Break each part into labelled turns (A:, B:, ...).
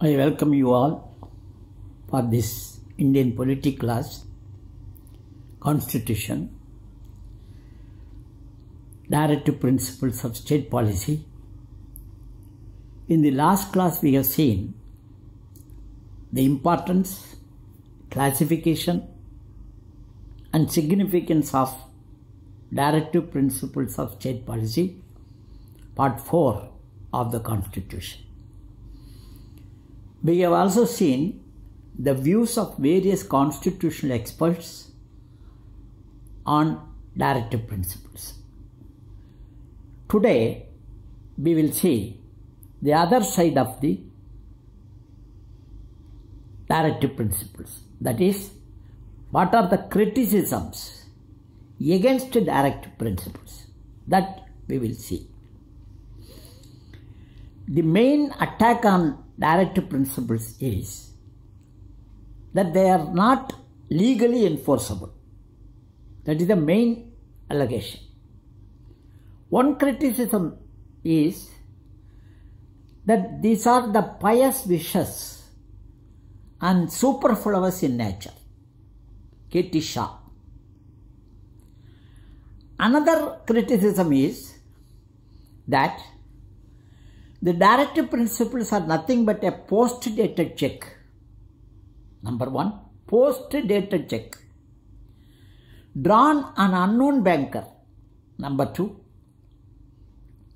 A: I welcome you all for this Indian polity class, Constitution, Directive Principles of State Policy. In the last class we have seen the importance, classification and significance of Directive Principles of State Policy, Part 4 of the Constitution. We have also seen the views of various constitutional experts on directive principles. Today, we will see the other side of the directive principles. That is, what are the criticisms against directive principles? That we will see. The main attack on directive principles is that they are not legally enforceable. That is the main allegation. One criticism is that these are the pious wishes and superfluous in nature. K.T. Shah. Another criticism is that the directive principles are nothing but a post-dated check. Number one, post-dated check drawn on unknown banker. Number two,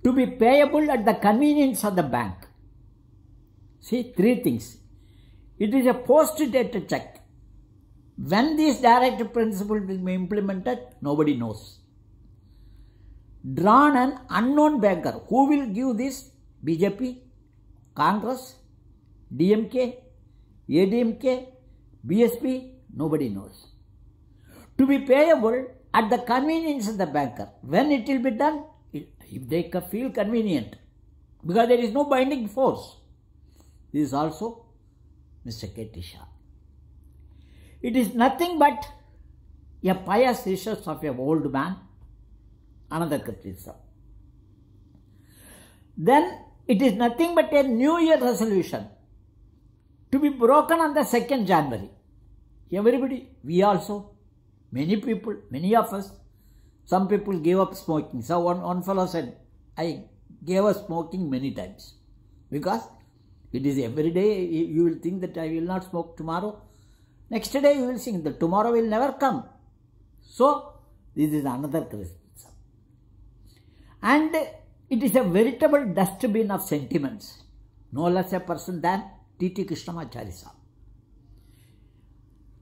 A: to be payable at the convenience of the bank. See, three things. It is a post-dated check. When these directive principles will be implemented, nobody knows. Drawn an unknown banker. Who will give this? BJP, Congress, DMK, ADMK, BSP, nobody knows. To be payable at the convenience of the banker. When it will be done? If they feel convenient. Because there is no binding force. This is also Mr. K.T. Shah. It is nothing but a pious wishes of an old man. Another criticism. Then it is nothing but a New Year resolution to be broken on the 2nd January. Everybody, we also, many people, many of us, some people gave up smoking. So one fellow said, I gave up smoking many times. Because it is every day you will think that I will not smoke tomorrow. Next day you will think that tomorrow will never come. So this is another criticism. And it is a veritable dustbin of sentiments. No less a person than T.T. Krishnamacharya Saab.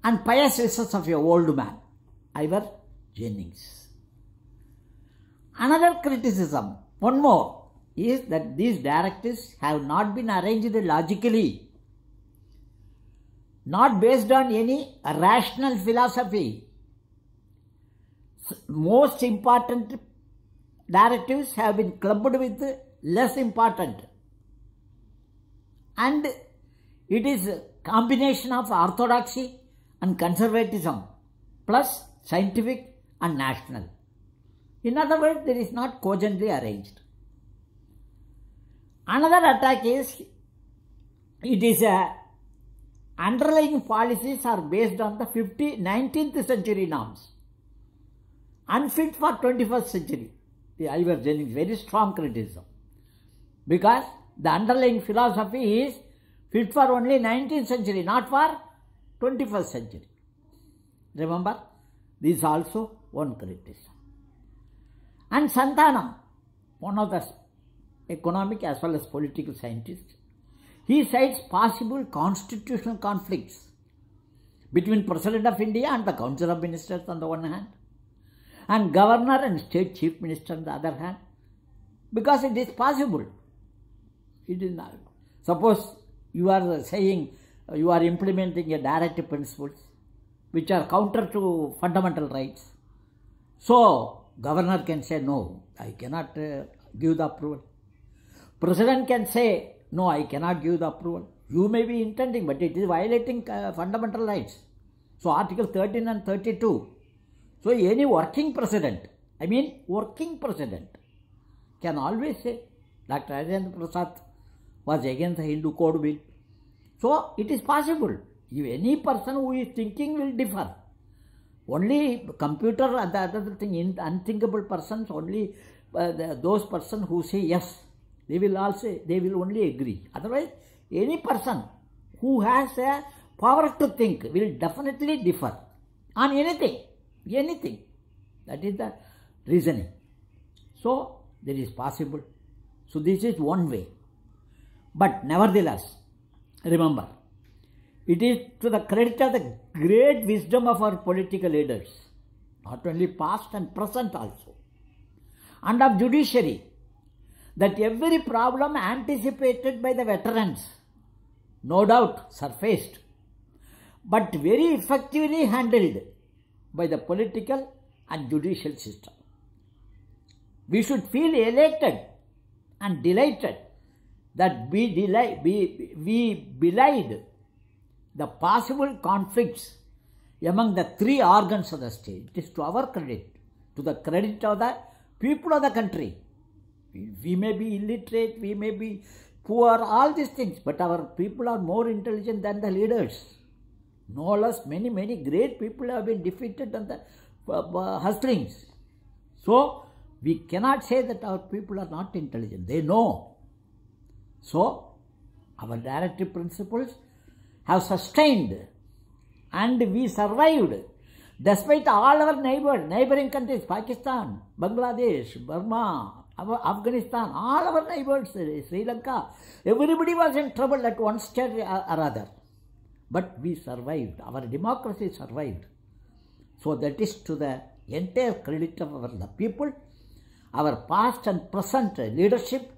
A: And pious wishes of a old man, Ivor Jennings. Another criticism, one more, is that these directives have not been arranged logically, not based on any rational philosophy. Most important directives have been clubbed with less important. And it is a combination of orthodoxy and conservatism plus scientific and national. In other words, there is not cogently arranged. Another attack is, it is underlying policies are based on the 19th century norms, unfit for 21st century. The Ivor Jennings, very strong criticism. Because the underlying philosophy is fit for only 19th century, not for 21st century. Remember, this is also one criticism. And Santhanam, one of the economic as well as political scientists, he cites possible constitutional conflicts between President of India and the Council of Ministers on the one hand, and Governor and State Chief Minister on the other hand, because it is possible. It is not. Suppose you are saying you are implementing a directive principles which are counter to fundamental rights. So, Governor can say, no, I cannot give the approval. President can say, no, I cannot give the approval. You may be intending, but it is violating fundamental rights. So, Article 13 and 32. So, any working president can always say, Dr. Rajendra Prasad was against the Hindu Code Bill. So it is possible. If any person who is thinking will differ. Only computer and the other thing, unthinkable persons, only those persons who say yes, they will only agree. Otherwise, any person who has a power to think will definitely differ on anything. That is the reasoning. So, that is possible. So, this is one way. But nevertheless, remember, it is to the credit of the great wisdom of our political leaders, not only past and present also, and of judiciary, that every problem anticipated by the veterans, no doubt surfaced, but very effectively handled by the political and judicial system. We should feel elated and delighted that we belied the possible conflicts among the three organs of the state. It is to our credit, to the credit of the people of the country. We may be illiterate, we may be poor, all these things, but our people are more intelligent than the leaders. No less, many great people have been defeated on the hustlings. So, we cannot say that our people are not intelligent. They know. So, our directive principles have sustained and we survived despite all our neighboring countries, Pakistan, Bangladesh, Burma, Afghanistan, all our neighbors, Sri Lanka, everybody was in trouble at one stage or other. But we survived, our democracy survived. So that is to the entire credit of the people, our past and present leadership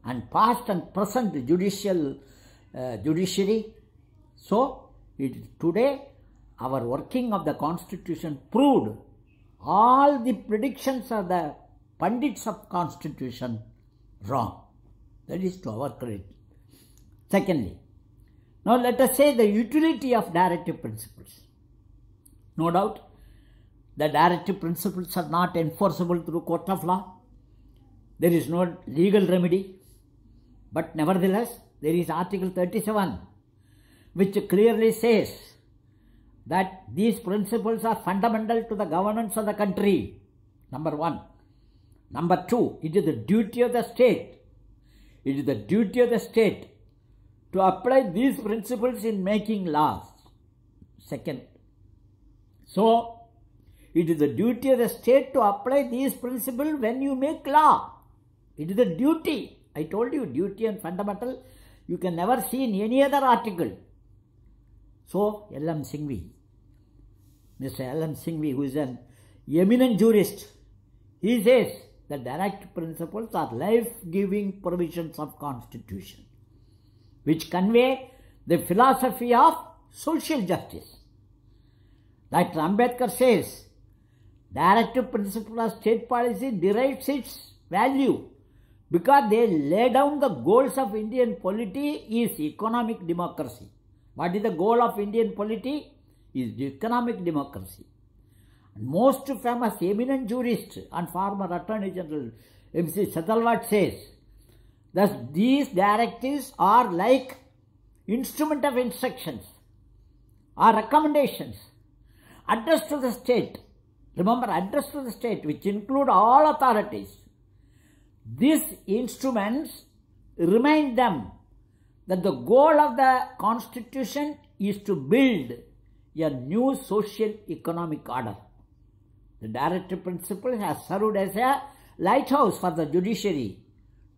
A: and past and present judiciary. So, today our working of the constitution proved all the predictions of the pundits of constitution wrong. That is to our credit. Secondly, now let us say the utility of directive principles. No doubt, the directive principles are not enforceable through court of law. There is no legal remedy. But nevertheless, there is Article 37, which clearly says that these principles are fundamental to the governance of the country. Number one. Number two, it is the duty of the state. It is the duty of the state to apply these principles in making laws. Second. So, it is the duty of the state to apply these principles when you make law. It is the duty. I told you, duty and fundamental, you can never see in any other article. So, L.M. Singhvi, Mr. L.M. Singhvi, who is an eminent jurist, he says that directive principles are life-giving provisions of Constitution, which convey the philosophy of social justice. Dr. Ambedkar says, directive principle of state policy derives its value because they lay down the goals of Indian polity is economic democracy. What is the goal of Indian polity? Is economic democracy. And most famous eminent jurist and former Attorney General M.C. Setalvad says, thus these directives are like instrument of instructions or recommendations addressed to the state. Remember, addressed to the state, which include all authorities. These instruments remind them that the goal of the Constitution is to build a new social economic order. The directive principle has served as a lighthouse for the judiciary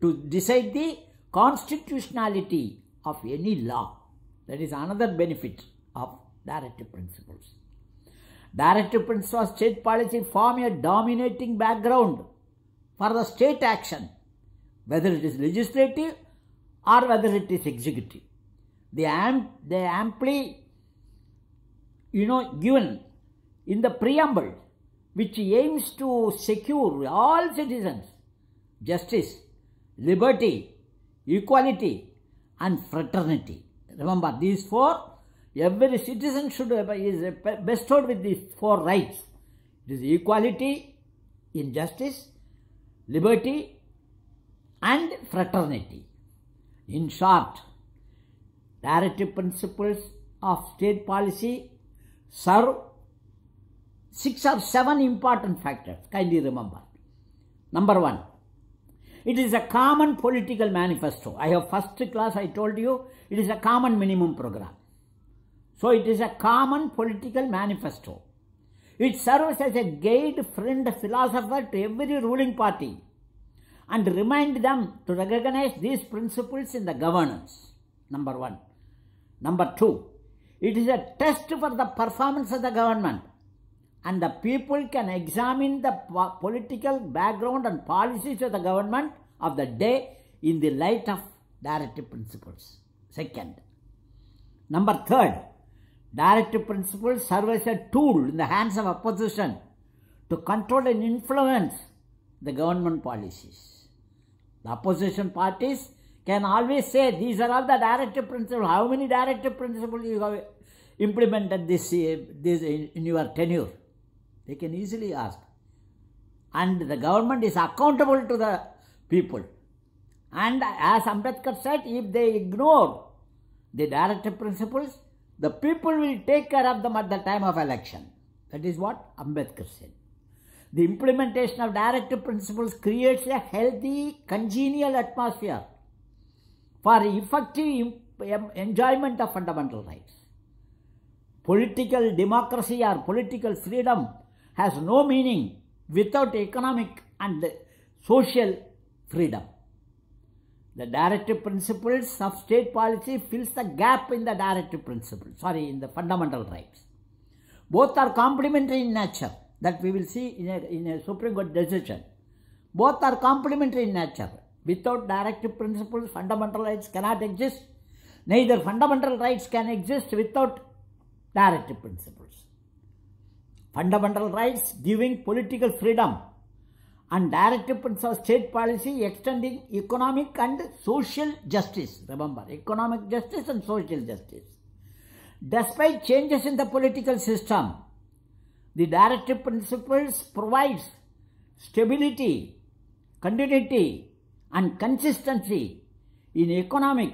A: to decide the constitutionality of any law. That is another benefit of directive principles. Directive principles of state policy form a dominating background for the state action, whether it is legislative or whether it is executive. They amply, given in the preamble, which aims to secure all citizens justice, liberty, equality and fraternity. Remember, these four, every citizen is bestowed with these four rights. It is equality in justice, liberty and fraternity. In short, directive principles of state policy serve 6 or 7 important factors. Kindly remember. Number 1, it is a common political manifesto. I have first class I told you it is a common minimum program. So it is a common political manifesto. It serves as a guide, friend, philosopher to every ruling party and remind them to recognize these principles in the governance. Number 1. Number 2, it is a test for the performance of the government, and the people can examine the political background and policies of the government of the day in the light of directive principles. Second. Number 3, directive principles serve as a tool in the hands of opposition to control and influence the government policies. The opposition parties can always say, these are all the directive principles. How many directive principles you have implemented this in your tenure? They can easily ask. And the government is accountable to the people. And as Ambedkar said, if they ignore the directive principles, the people will take care of them at the time of election. That is what Ambedkar said. The implementation of directive principles creates a healthy, congenial atmosphere for effective enjoyment of fundamental rights. Political democracy or political freedom has no meaning without economic and social freedom. The directive principles of state policy fills the gap in the directive principles, in the fundamental rights. Both are complementary in nature, that we will see in a Supreme Court decision. Both are complementary in nature. Without directive principles, fundamental rights cannot exist. Neither fundamental rights can exist without directive principles. Fundamental rights giving political freedom and directive principles of state policy extending economic and social justice. Remember, economic justice and social justice. Despite changes in the political system, the directive principles provides stability, continuity and consistency in economic,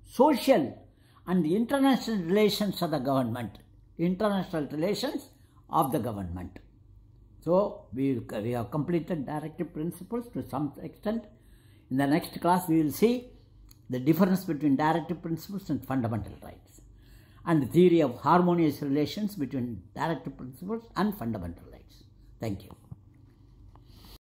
A: social and international relations of the government. International relations of the government. So, we have completed directive principles to some extent. In the next class, we will see the difference between directive principles and fundamental rights and the theory of harmonious relations between directive principles and fundamental rights. Thank you.